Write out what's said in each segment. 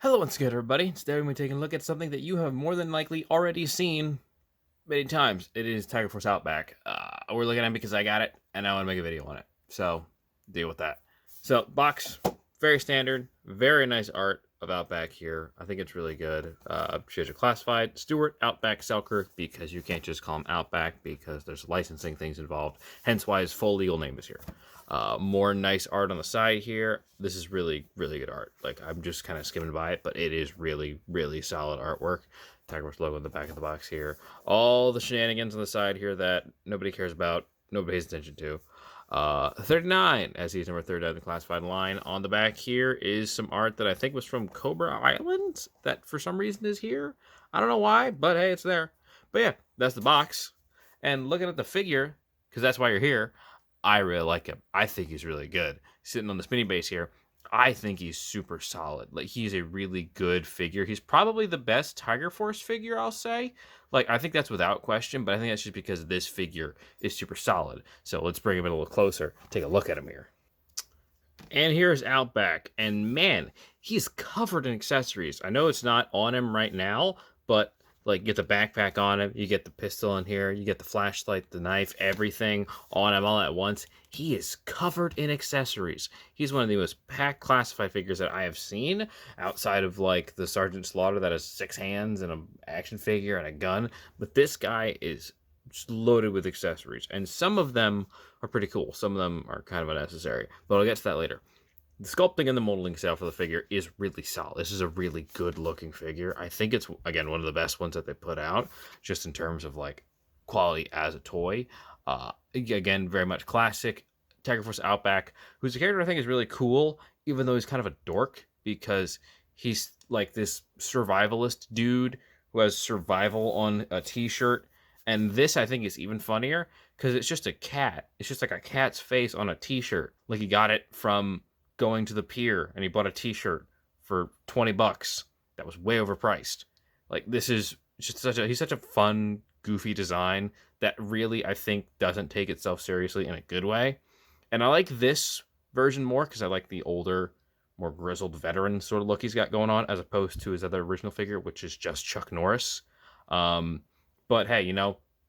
Hello once again, everybody. Today we're going to be taking a look at something that you have more than likely already seen many times. It is Tiger Force Outback. We're looking at it because I got it, and I want to make a video on it. So, deal with that. So, box, very standard, very nice art of Outback here. I think it's really good. She has a classified Stewart Outback Selkirk because you can't just call him Outback because there's licensing things involved. Hence why his full legal name is here. More nice art on the side here. This is really, really good art. Like, I'm just kind of skimming by it, but it is really, really solid artwork. Tiger Woods logo in the back of the box here. All the shenanigans on the side here that nobody cares about, nobody pays attention to. 39, as he's number 39 in the classified line. On the back here is some art that I think was from Cobra Island that for some reason is here. I don't know why, but hey, it's there. But yeah, that's the box. And looking at the figure, because that's why you're here, I really like him. I think he's really good. Sitting on the spinning base here, I think he's super solid. Like, he's a really good figure. He's probably the best Tiger Force figure, I'll say. Like, I think that's without question, but I think that's just because this figure is super solid. So let's bring him in a little closer. Take a look at him here. And here's Outback. And man, he's covered in accessories. I know it's not on him right now, but like, you get the backpack on him, you get the pistol in here, you get the flashlight, the knife, everything on him all at once. He is covered in accessories. He's one of the most packed classified figures that I have seen outside of like the Sergeant Slaughter that has 6 hands and an action figure and a gun. But this guy is just loaded with accessories, and some of them are pretty cool. Some of them are kind of unnecessary, but I'll get to that later. The sculpting and the molding style for the figure is really solid. This is a really good looking figure. I think it's, again, one of the best ones that they put out, just in terms of like quality as a toy. Again, very much classic. Tiger Force Outback, who's a character I think is really cool, even though he's kind of a dork, because he's like this survivalist dude who has survival on a t-shirt. And this, I think, is even funnier because it's just a cat. It's just like a cat's face on a t-shirt. Like, he got it from going to the pier and he bought a t-shirt for $20 that was way overpriced. Like, this is just he's such a fun, goofy design that really, I think, doesn't take itself seriously in a good way. And I like this version more because I like the older, more grizzled veteran sort of look he's got going on, as opposed to his other original figure, which is just Chuck Norris. But hey,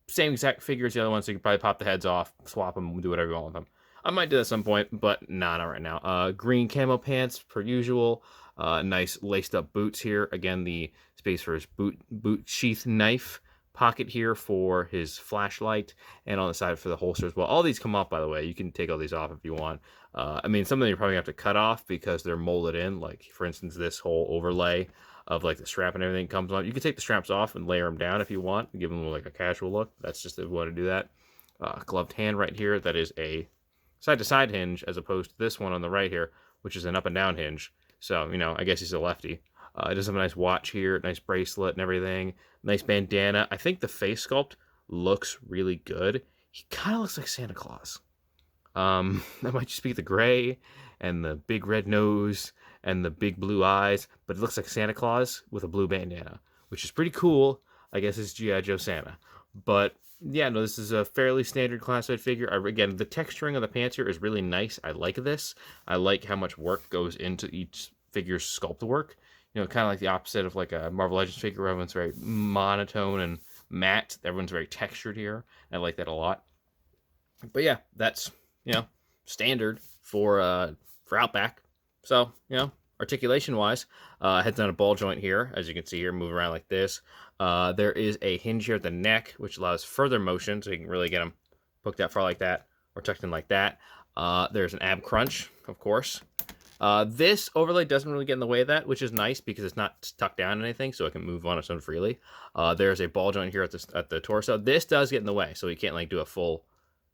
same exact figure as the other one, so you can probably pop the heads off, swap them, do whatever you want with them. I might do that at some point, but nah, not right now. Green camo pants, per usual. Nice laced up boots here. Again, the space for his boot sheath knife. Pocket here for his flashlight, and on the side for the holster as well. All these come off, by the way. You can take all these off if you want. I mean, some of them you're probably going to have to cut off because they're molded in. Like, for instance, this whole overlay of like the strap and everything comes on. You can take the straps off and layer them down if you want, give them like a casual look. That's just if you want to do that. Gloved hand right here. That is a side-to-side hinge as opposed to this one on the right here, which is an up and down hinge. So, I guess he's a lefty. It does have a nice watch here, nice bracelet and everything. Nice bandana. I think the face sculpt looks really good. He kind of looks like Santa Claus. That might just be the gray and the big red nose and the big blue eyes, but it looks like Santa Claus with a blue bandana, which is pretty cool. I guess it's G.I. Joe Santa. But yeah, no, this is a fairly standard classified figure. Again, the texturing of the pants here is really nice. I like this. I like how much work goes into each figure's sculpt work. Kind of like the opposite of like a Marvel Legends figure where everyone's very monotone and matte. Everyone's very textured here. I like that a lot. But yeah, that's, standard for Outback. So, articulation-wise, head's on a ball joint here, as you can see here, move around like this. There is a hinge here at the neck, which allows further motion, so you can really get them hooked out far like that, or tucked in like that. There's an ab crunch, of course. This overlay doesn't really get in the way of that, which is nice because it's not tucked down or anything, so it can move on its own freely. There's a ball joint here at the torso. This does get in the way, so you can't like do a full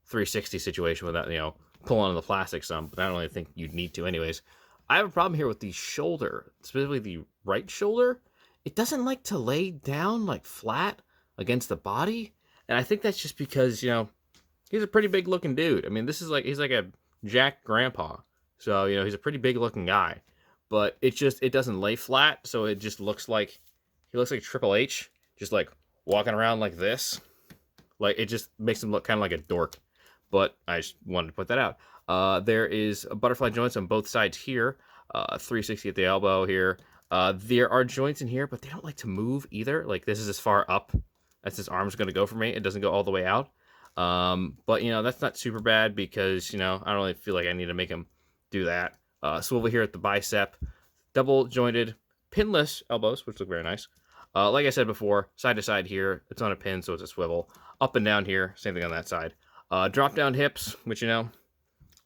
360 situation without, pulling on the plastic some, but I don't really think you'd need to anyways. I have a problem here with the shoulder, specifically the right shoulder. It doesn't like to lay down like flat against the body, and I think that's just because, he's a pretty big looking dude. I mean, he's like a Jack grandpa. So, he's a pretty big looking guy, but it doesn't lay flat. So it just looks like, he looks like Triple H, just like walking around like this. Like, it just makes him look kind of like a dork, but I just wanted to put that out. There is a butterfly joints on both sides here, 360 at the elbow here. There are joints in here, but they don't like to move either. Like, this is as far up as this arm's going to go for me. It doesn't go all the way out. But, you know, that's not super bad because, you know, I don't really feel like I need to make him do that. Swivel here at the bicep. Double jointed, pinless elbows, which look very nice. Like I said before, side to side here, it's on a pin, so it's a swivel. Up and down here, same thing on that side. Drop down hips, which, you know,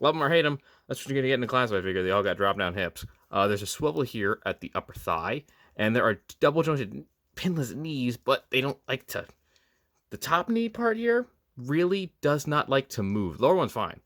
love them or hate them, that's what you're going to get in the class, I figure. They all got drop down hips. There's a swivel here at the upper thigh, and there are double jointed pinless knees, but they don't like to. The top knee part here really does not like to move. Lower one's fine.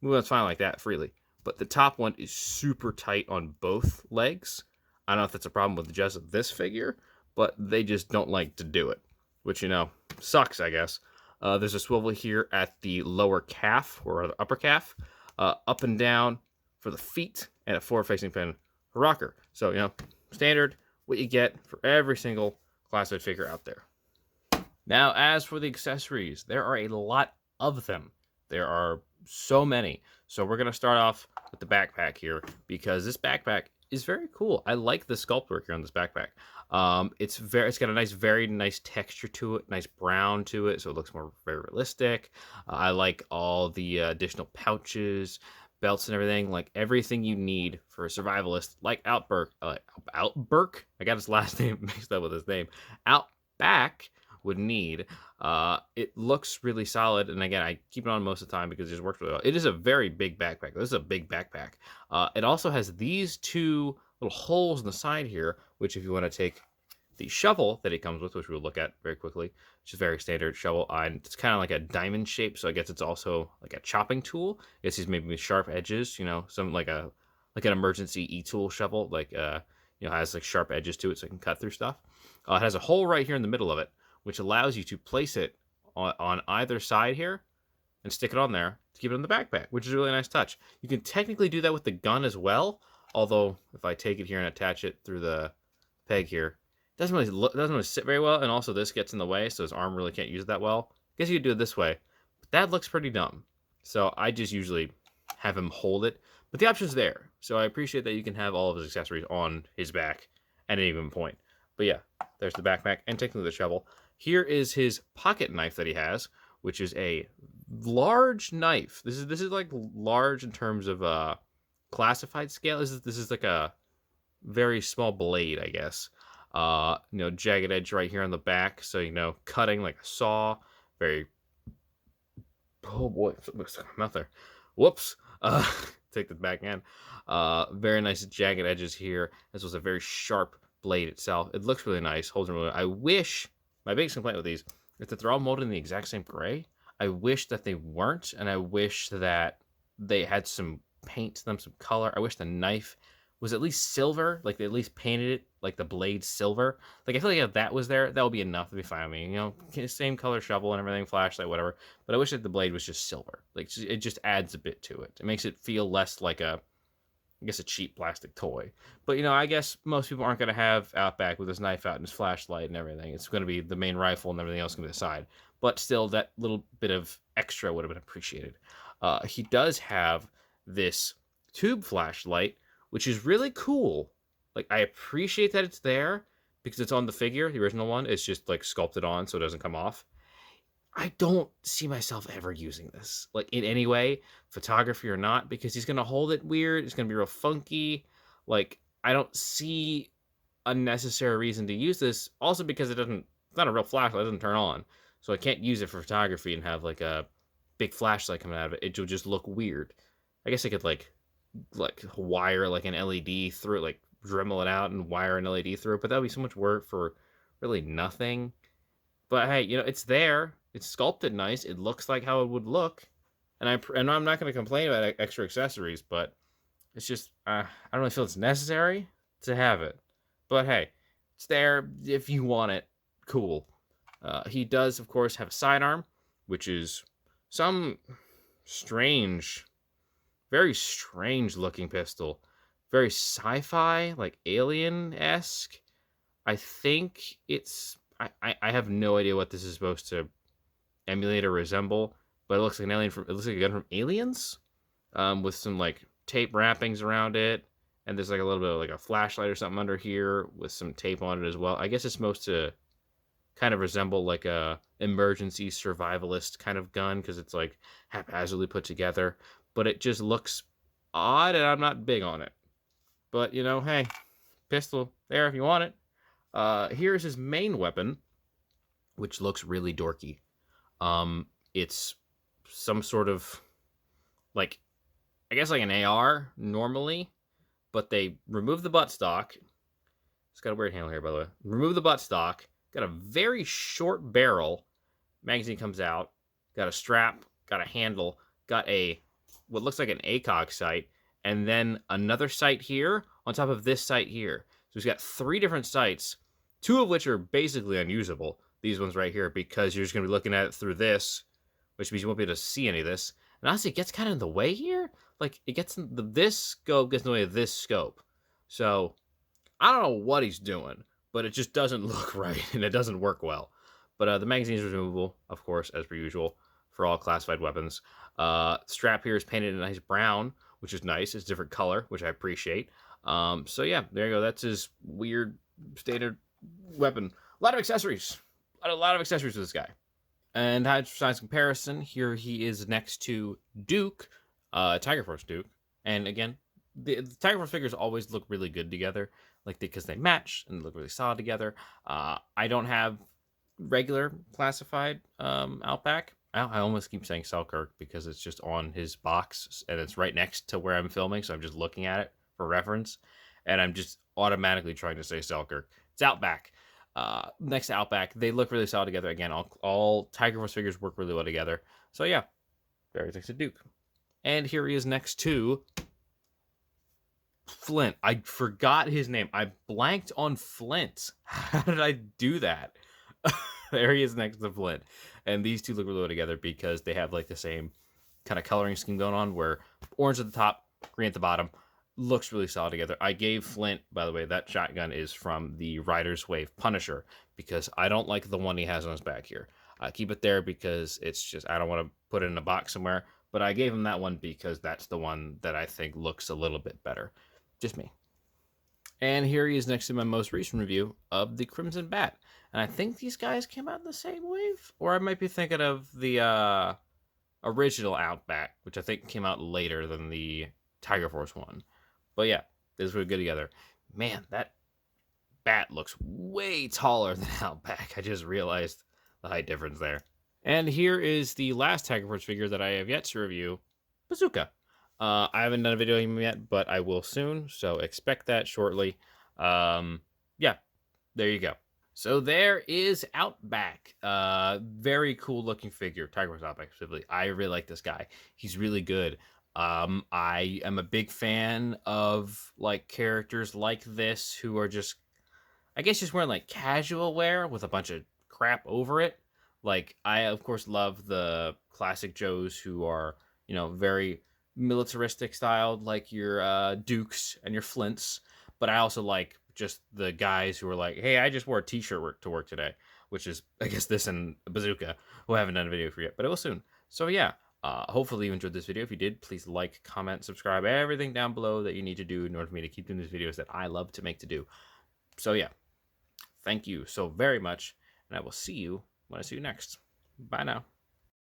Lower one's fine like that, freely. But the top one is super tight on both legs. I don't know if that's a problem with just this figure, but they just don't like to do it, which, you know, sucks, I guess. There's a swivel here at the lower calf, or the upper calf, up and down for the feet, and a forward-facing pin for rocker. So, you know, standard, what you get for every single classified figure out there. Now, as for the accessories, there are a lot of them. There are so many. So we're going to start off with the backpack here, because this backpack is very cool. I like the sculpt work here on this backpack. It's got a very nice texture to it, nice brown to it, so it looks very realistic. I like all the additional pouches, belts, and everything. Like everything you need for a survivalist, like Outback. Outback? I got his last name mixed up with his name. Outback would need. It looks really solid, and again, I keep it on most of the time because it just works really well. It is a very big backpack. This is a big backpack. It also has these two little holes in the side here, which if you want to take the shovel that it comes with, which we'll look at very quickly, which is very standard shovel, and it's kind of like a diamond shape, so I guess it's also like a chopping tool. I guess these maybe with sharp edges, you know, some like an emergency e-tool shovel, like you know, has like sharp edges to it so it can cut through stuff. It has a hole right here in the middle of it, which allows you to place it on either side here and stick it on there to keep it in the backpack, which is a really nice touch. You can technically do that with the gun as well, although if I take it here and attach it through the peg here, it doesn't really sit very well, and also this gets in the way, so his arm really can't use it that well. I guess you could do it this way, but that looks pretty dumb. So I just usually have him hold it, but the option's there. So I appreciate that you can have all of his accessories on his back at any given point. But yeah, there's the backpack and technically the shovel. Here is his pocket knife that he has, which is a large knife. This is like large in terms of classified scale. This is like a very small blade, I guess. You know, jagged edge right here on the back, so you know, cutting like a saw. Very. Oh boy, something's stuck in my mouth there. Whoops. Take the back end. Very nice jagged edges here. This was a very sharp blade itself. It looks really nice. Holds really. I wish. My biggest complaint with these is that they're all molded in the exact same gray. I wish that they weren't, and I wish that they had some paint to them, some color. I wish the knife was at least silver, like they at least painted it like the blade silver. Like I feel like if that was there, that would be enough to be fine with me. You know, same color shovel and everything, flashlight, whatever. But I wish that the blade was just silver. Like it just adds a bit to it. It makes it feel less like a cheap plastic toy. But, you know, I guess most people aren't going to have Outback with his knife out and his flashlight and everything. It's going to be the main rifle and everything else going to be the side. But still, that little bit of extra would have been appreciated. He does have this tube flashlight, which is really cool. Like, I appreciate that it's there because it's on the figure. The original one is just, like, sculpted on so it doesn't come off. I don't see myself ever using this, like, in any way, photography or not, because he's going to hold it weird. It's going to be real funky. Like, I don't see a necessary reason to use this. Also because it's not a real flashlight. It doesn't turn on. So I can't use it for photography and have, like, a big flashlight coming out of it. It will just look weird. I guess I could, like wire, like, an LED through it, like, Dremel it out and wire an LED through it, but that would be so much work for really nothing. But hey, you know, it's there. It's sculpted nice. It looks like how it would look. And I'm not going to complain about extra accessories, but it's just, I don't really feel it's necessary to have it. But hey, it's there if you want it. Cool. He does, of course, have a sidearm, which is some strange, very strange looking pistol. Very sci-fi, like alien-esque. I think it's... I have no idea what this is supposed to emulate or resemble, but it looks like it looks like a gun from Aliens, with some like tape wrappings around it, And there's like a little bit of like a flashlight or something under here with some tape on it as well. I guess it's supposed to kind of resemble like a emergency survivalist kind of gun because it's like haphazardly put together, but it just looks odd and I'm not big on it. But you know, hey, pistol there if you want it. Here's his main weapon, which looks really dorky. It's some sort of like, I guess like an AR normally, but they remove the buttstock. It's got a weird handle here, by the way. Remove the buttstock. Got a very short barrel. Magazine comes out. Got a strap. Got a handle. Got a what looks like an ACOG sight, and then another sight here on top of this sight here. So he's got 3 different sights, 2 of which are basically unusable. These ones right here, because you're just going to be looking at it through this, which means you won't be able to see any of this. And honestly, it gets kind of in the way here. Like, it gets in this scope gets in the way of this scope. So, I don't know what he's doing, but it just doesn't look right, and it doesn't work well. But the magazine is removable, of course, as per usual, for all classified weapons. Strap here is painted a nice brown, which is nice. It's a different color, which I appreciate. So yeah, there you go. That's his weird standard weapon. A lot of accessories. A lot of accessories with this guy. And size comparison, here he is next to Duke, Tiger Force Duke. And again, the Tiger Force figures always look really good together, like because they match and look really solid together. I don't have regular classified Outback. I almost keep saying Selkirk because it's just on his box and it's right next to where I'm filming, so I'm just looking at it for reference, and I'm just automatically trying to say Selkirk. It's Outback. Next to Outback, they look really solid together. Again, all Tiger Force figures work really well together. So yeah, very next to Duke. And here he is next to Flint. I forgot his name. I blanked on Flint. How did I do that? There he is next to Flint. And these two look really well together because they have like the same kind of coloring scheme going on, where orange at the top, green at the bottom. Looks really solid together. I gave Flint, by the way, that shotgun is from the Rider's Wave Punisher, because I don't like the one he has on his back here. I keep it there because it's just, I don't want to put it in a box somewhere, but I gave him that one because that's the one that I think looks a little bit better. Just me. And here he is next to my most recent review of the Crimson Bat. And I think these guys came out in the same wave, or I might be thinking of the original Outback, which I think came out later than the Tiger Force one. But yeah, this was good together. Man, that bat looks way taller than Outback. I just realized the height difference there. And here is the last Tiger Force figure that I have yet to review, Bazooka. I haven't done a video of him yet, but I will soon, so expect that shortly. Yeah, there you go. So there is Outback. Very cool looking figure, Tiger Force Outback specifically. I really like this guy. He's really good. I am a big fan of like characters like this who are just, I guess, just wearing like casual wear with a bunch of crap over it. Like, I of course love the classic Joes who are, you know, very militaristic styled, like your Dukes and your Flints. But I also like just the guys who are like, hey, I just wore a t-shirt to work today, which is, I guess, this and Bazooka, who I haven't done a video for yet, but it will soon. So yeah, hopefully you enjoyed this video. If you did, please like, comment, subscribe, everything down below that you need to do in order for me to keep doing these videos that I love to make to do. So yeah, thank you so very much, and I will see you when I see you next. Bye now.